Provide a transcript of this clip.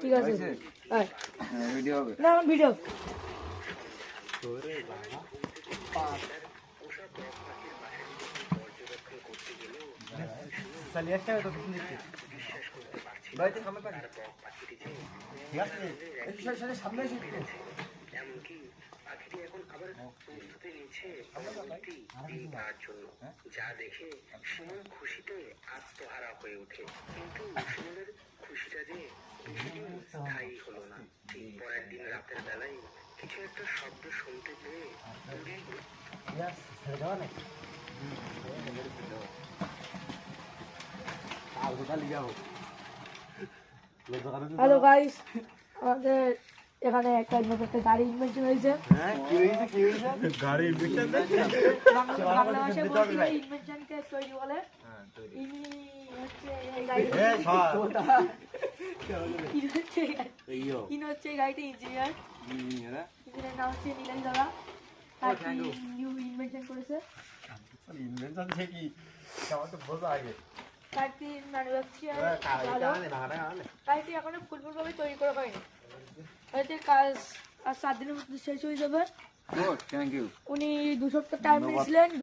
ঠিক আছে হ্যাঁ ভিডিও হবে না ভিডিও চালিয়ে আসতে হবে তো কিছু দিচ্ছি বাড়িতে সামনে পারি ঠিক আছে সাথে সামনে এসে এমনকি পাখিটি এখন আবার প্রস্তুতি নিচ্ছে পরবর্তী ডিম পাড়ার জন্য যা দেখে সুমন খুশিতে আত্মহারা হয়ে ওঠে কিন্তু সুমনের খুশিটা যে বেশিদিন স্থায়ী হলো না ঠিক পরের দিন রাতের বেলায় কিছু একটা শব্দ শুনতে পেয়ে হ্যালো গাইস আমাদের এখানে একটা নতুন একটা গাড়ি ইনভেনশন হয়েছে গাড়ি বাংলা ভাষায় বলতে গেলে ইনভেনশনকে তৈরি বলে ইনি হচ্ছে এই গাড়িটা ইনি হচ্ছে এই গাড়িটা ইঞ্জিনিয়ার ইঞ্জিনিয়ার নাম হচ্ছে নীলাল দাদা তার নিউ ইনভেনশন করেছে ইনভেনশন সে কি আমার তো বোঝা আগে গাড়িটি ম্যানুফ্যাকচার ভালো গাড়িটি এখনো ফুলফুলভাবে তৈরি করা হয়নি হয়তো কাজ আর 7 দিনের মধ্যে শেষ হয়ে যাবে থ্যাংক ইউ উনি 2 সপ্তাহ টাইম নিয়েছিলেন